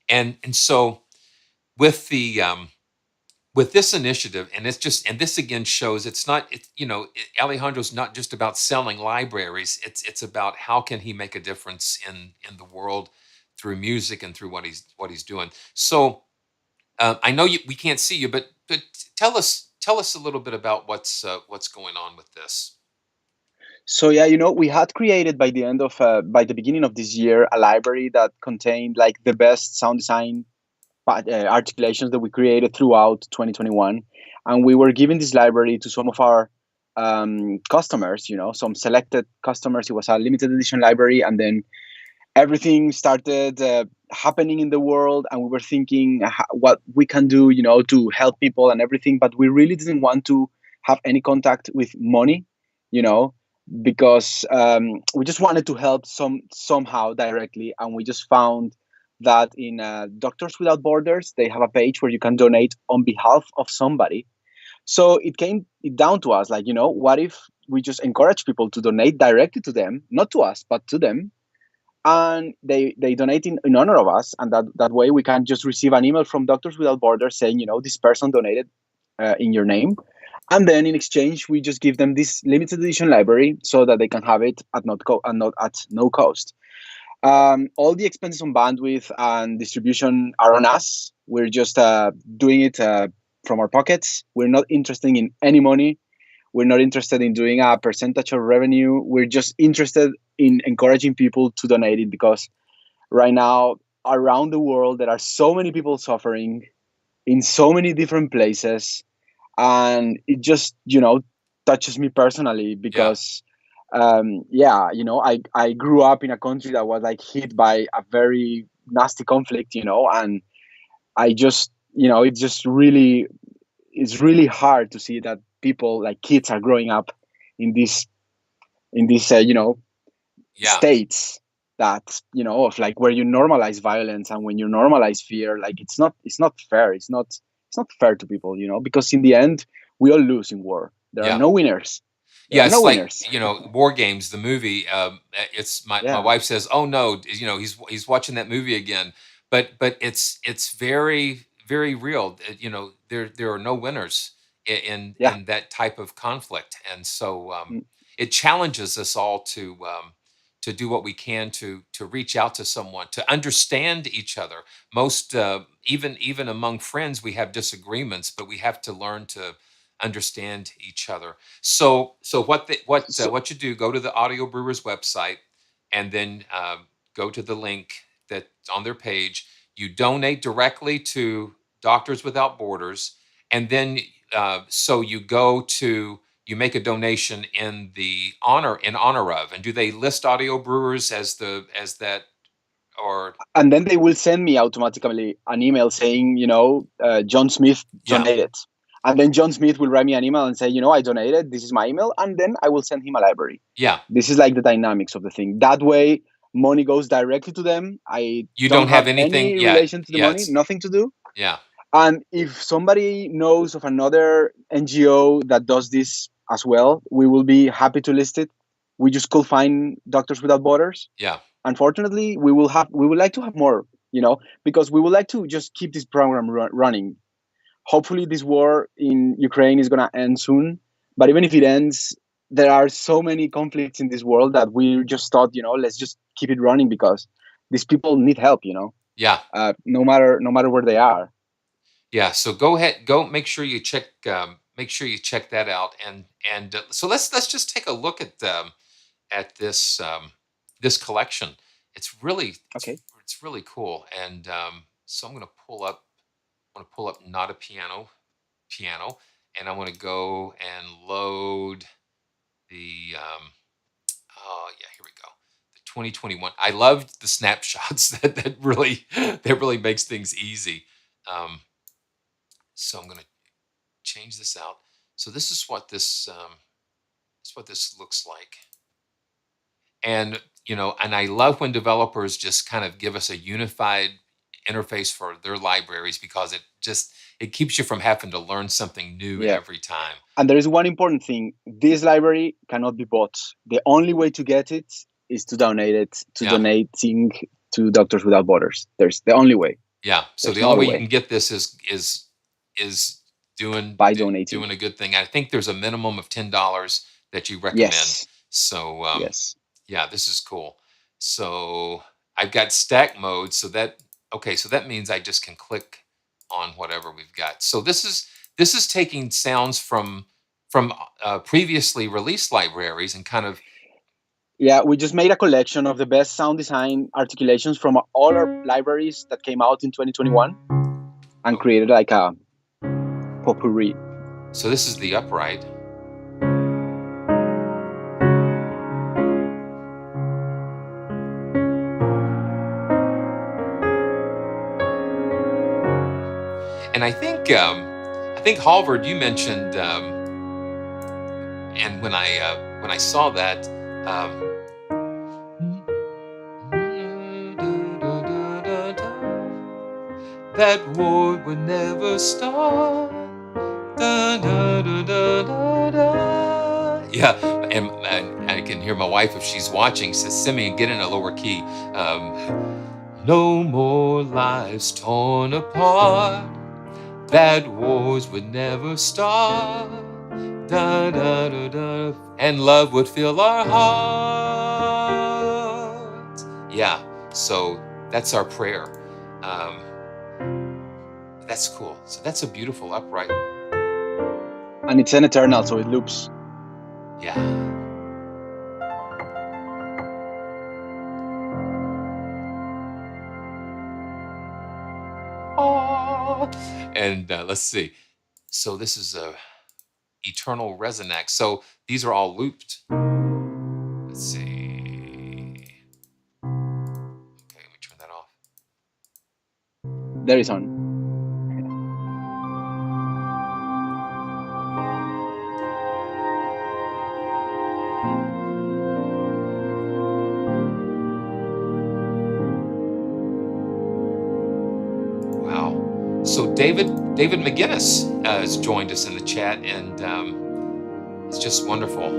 And so with the with this initiative, and this again shows it's not, Alejandro's not just about selling libraries. It's about how can he make a difference in the world through music and through what he's doing. So I know we can't see you, but tell us a little bit about what's going on with this. So yeah, we had created by the beginning of this year a library that contained like the best sound design articulations that we created throughout 2021, and we were giving this library to some of our customers. Some selected customers. It was a limited edition library, and then everything started happening in the world, and we were thinking what we can do, to help people and everything, but we really didn't want to have any contact with money, you know because we just wanted to help somehow directly. And we just found that in Doctors Without Borders, they have a page where you can donate on behalf of somebody. So it came down to us, like, what if we just encourage people to donate directly to them, not to us but to them, and they donate in honor of us, and that way we can just receive an email from Doctors Without Borders saying, this person donated in your name, and then in exchange we just give them this limited edition library so that they can have it at not at no cost. All the expenses on bandwidth and distribution are on us. We're just doing it from our pockets. We're not interested in any money. We're not interested in doing a percentage of revenue. We're just interested in encouraging people to donate it, because right now around the world there are so many people suffering in so many different places, and it just touches me personally, Yeah. because yeah, I grew up in a country that was like hit by a very nasty conflict, and I just it's really hard to see that people, like kids, are growing up in this Yeah. states that of like where you normalize violence, and when you normalize fear, like it's not fair. It's not fair to people, because in the end we all lose in war. There are Yeah. no winners. There Yeah, are no it's like, winners. War Games, the movie. It's my Yeah, wife says, "Oh no, he's watching that movie again." But it's very very real. There are no winners yeah. in that type of conflict, and so Mm. it challenges us all to do what we can to reach out to someone, to understand each other. Most even among friends, we have disagreements, but we have to learn to understand each other. So So, what you do? Go to the Audio Brewers website, and then go to the link that's on their page. You donate directly to Doctors Without Borders, and then so you make a donation in honor of. And do they list Audio Brewers as that, or and then they will send me automatically an email saying, John Smith yeah, donated. And then John Smith will write me an email and say, I donated. This is my email. And then I will send him a library. yeah? This is like the dynamics of the thing. That way, money goes directly to them. I You don't don't have have anything. any Yeah, relation to the yeah, money, it's nothing to do. yeah, And if somebody knows of another NGO that does this as well, we will be happy to list it. We just could find Doctors Without Borders. yeah, Unfortunately, we would like to have more, because we would like to just keep this program running. Hopefully this war in Ukraine is going to end soon, but even if it ends, there are so many conflicts in this world that we just thought, let's just keep it running, because these people need help, yeah. no matter where they are. Yeah, so go ahead, go make sure you check that out, and so let's just take a look at this collection. It's really Okay. it's really cool, and so I'm gonna pull up not a piano, and I'm gonna go and load the oh yeah, here we go. The 2021. I loved the snapshots that really makes things easy. Um, so I'm gonna change this out. So this is what this looks like. And and I love when developers just kind of give us a unified interface for their libraries, because it keeps you from having to learn something new Yeah. every time. And there is one important thing. This library cannot be bought. The only way to get it is to donate it, to Yeah. donating to Doctors Without Borders. There's the only way. Yeah. So There's the no only other way you way. can get this is By donating. doing a good thing. I think there's a minimum of $10 that you recommend. Yes. So Yes. yeah, this is cool. So I've got stack mode. So that means I just can click on whatever we've got. So this is taking sounds from previously released libraries and kind of Yeah, we just made a collection of the best sound design articulations from all our libraries that came out in 2021 and oh, created like a potpourri. so this is the upright. And I think Halvard, you mentioned, and when I saw that, that war would never start. Da, da, da, da, da, da. Yeah, and I can hear my wife, if she's watching, says, "Simeon, get in a lower key." No more lives torn apart. That wars would never start. Da, da, da, da, and love would fill our hearts. Yeah. So that's our prayer. That's cool. So that's a beautiful upright. And it's an eternal, so it loops. Yeah. Oh. And let's see. So this is a eternal resonac. So these are all looped. Let's see. Okay, let me turn that off. There is on. Wow. So David McGinnis has joined us in the chat, and it's just wonderful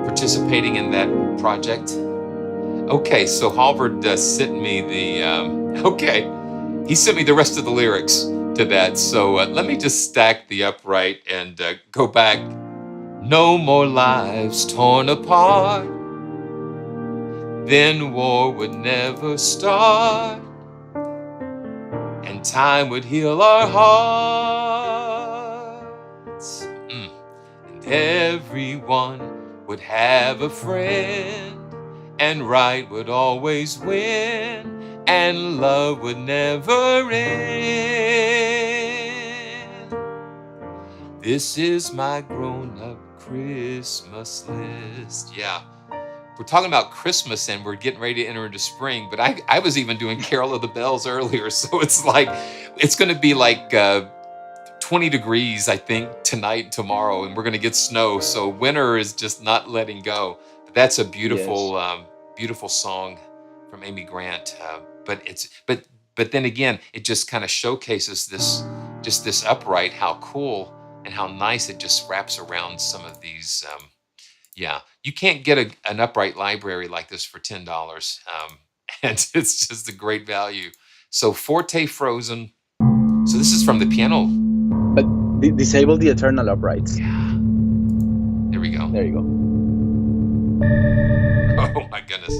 participating in that project. Okay, so Halvard sent me the okay. He sent me the rest of the lyrics to that. So let me just stack the upright and go back. No more lives torn apart, then war would never start, and time would heal our hearts. And everyone would have a friend, and right would always win, and love would never end. This is my grown-up Christmas list. Yeah. We're talking about Christmas and we're getting ready to enter into spring, but I was even doing Carol of the Bells earlier. So it's like, it's going to be like 20 degrees, I think, tonight and tomorrow, and we're going to get snow. So winter is just not letting go. But that's a beautiful, beautiful song from Amy Grant. But then again, it just kind of showcases this upright, how cool and how nice it just wraps around some of these. Yeah, you can't get an upright library like this for $10, and it's just a great value. So Forte Frozen. So this is from the piano. But disable the eternal uprights. Yeah. There we go. There you go. Oh my goodness.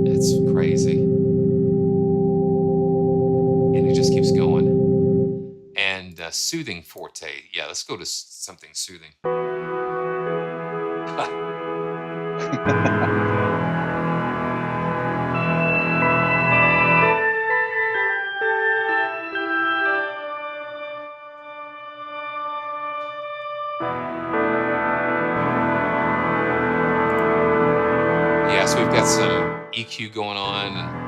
It's crazy. And it just keeps going. And soothing forte. Yeah, let's go to something soothing. Yeah, so we've got some EQ going on.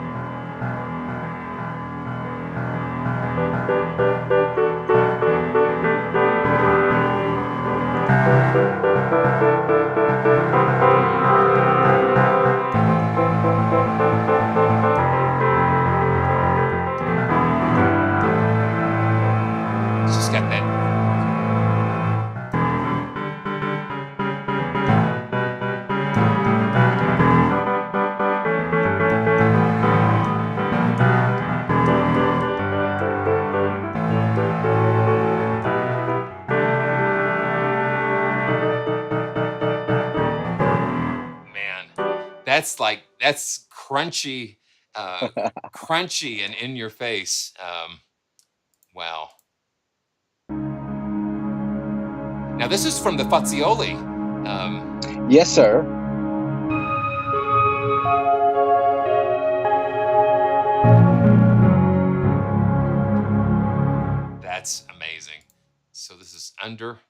It's just got that. That's crunchy, crunchy and in your face. Wow. Now this is from the Fazioli. Yes, sir. That's amazing. So this is under.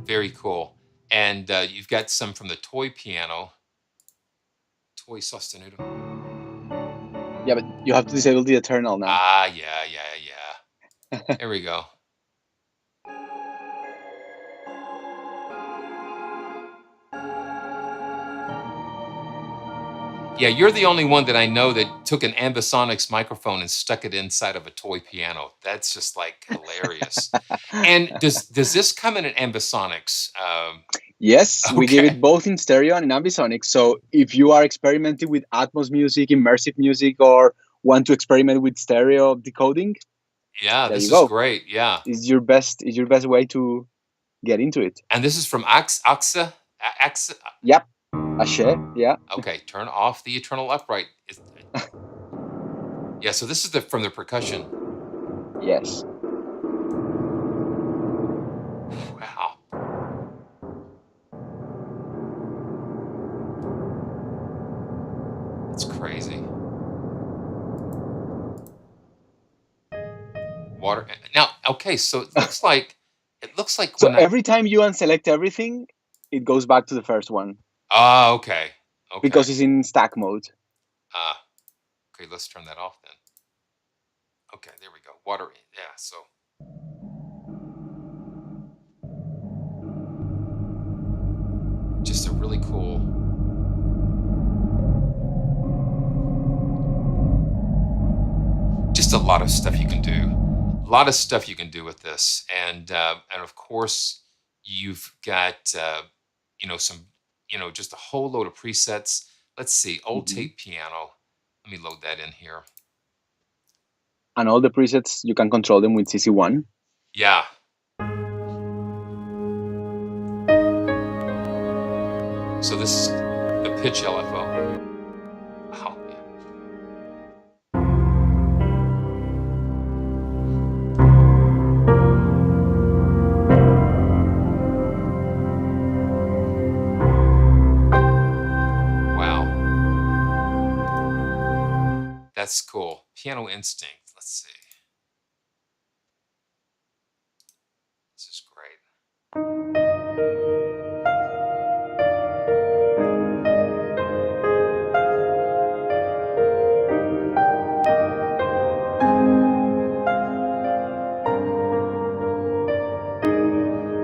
Very cool. And you've got some from the toy piano. Toy sostenuto. Yeah, but you have to disable the eternal now. Ah, yeah. There we go. Yeah, you're the only one that I know that took an ambisonics microphone and stuck it inside of a toy piano. That's just like hilarious. And does this come in an ambisonics? Yes, we give Okay. it both in stereo and in ambisonic. So if you are experimenting with Atmos music, immersive music, or want to experiment with stereo decoding, Yeah, there you this is go. great. Yeah. Is your best way to get into it. And this is from AXA. AXA. Yep. Ashe, yeah. Okay, turn off the eternal upright. Yeah, so this is from the percussion. Yes. Wow. It's crazy. Water. Now, okay, so it looks like So when every time you unselect everything, it goes back to the first one okay. Okay. because it's in stack mode. Okay, let's turn that off then. Okay, there we go. Water. Yeah, so just a really cool. Just a lot of stuff you can do. A lot of stuff you can do with this, and of course you've got some just a whole load of presets. Let's see, old tape piano. Let me load that in here. And all the presets, you can control them with CC1. Yeah. So this is the pitch LFO. Wow. Wow. That's cool. Piano Instinct. Let's see. This is great.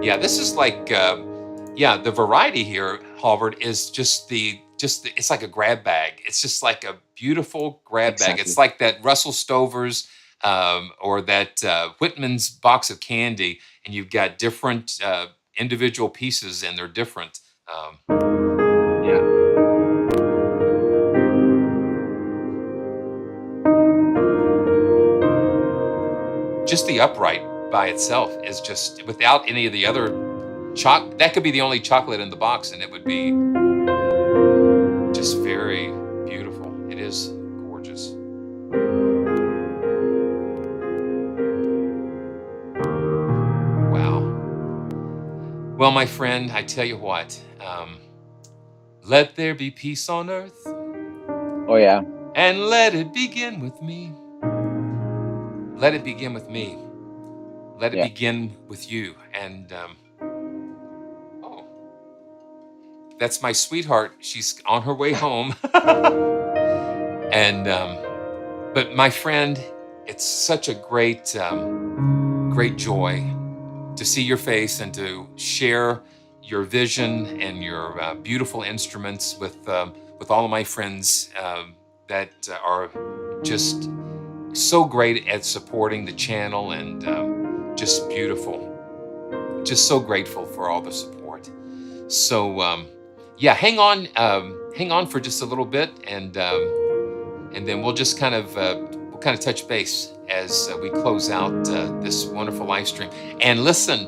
Yeah, this is like, the variety here, Halvard, is just it's like a grab bag. It's just like a beautiful grab bag. Exactly. It's like that Russell Stover's or that Whitman's box of candy, and you've got different individual pieces, and they're different. Yeah. Just the upright by itself is just, without any of the other that could be the only chocolate in the box, and it would be just very beautiful. It is gorgeous. Wow. Well, my friend, I tell you what, let there be peace on earth. Oh, yeah. And let it begin with me. Let it begin with me. Let it begin with you. And, that's my sweetheart. She's on her way home. And, but my friend, it's such a great, great joy to see your face and to share your vision and your beautiful instruments with all of my friends that are just so great at supporting the channel, and just beautiful. Just so grateful for all the support. So hang on for just a little bit, and then we'll just kind of touch base as we close out this wonderful live stream. And listen,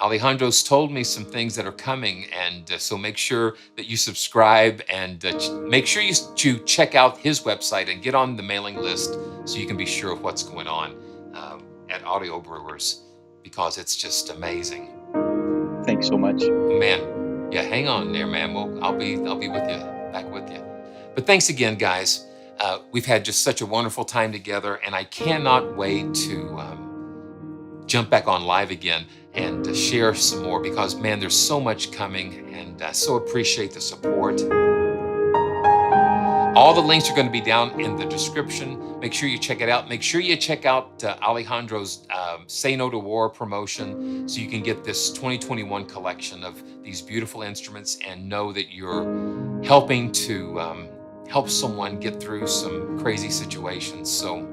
Alejandro's told me some things that are coming, and so make sure that you subscribe, and make sure you check out his website and get on the mailing list so you can be sure of what's going on at Audio Brewers, because it's just amazing. Thanks so much. Man, yeah, hang on there, man. I'll be with you, back with you. But thanks again, guys. We've had just such a wonderful time together, and I cannot wait to jump back on live again and share some more, because, man, there's so much coming, and I so appreciate the support. All the links are going to be down in the description. Make sure you check it out. Make sure you check out Alejandro's Say No to War promotion so you can get this 2021 collection of these beautiful instruments and know that you're helping to help someone get through some crazy situations. So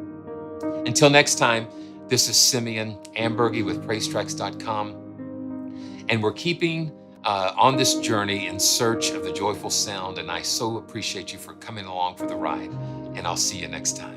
until next time, this is Simeon Ambergy with PraiseTracks.com. And we're keeping on this journey in search of the joyful sound. And I so appreciate you for coming along for the ride. And I'll see you next time.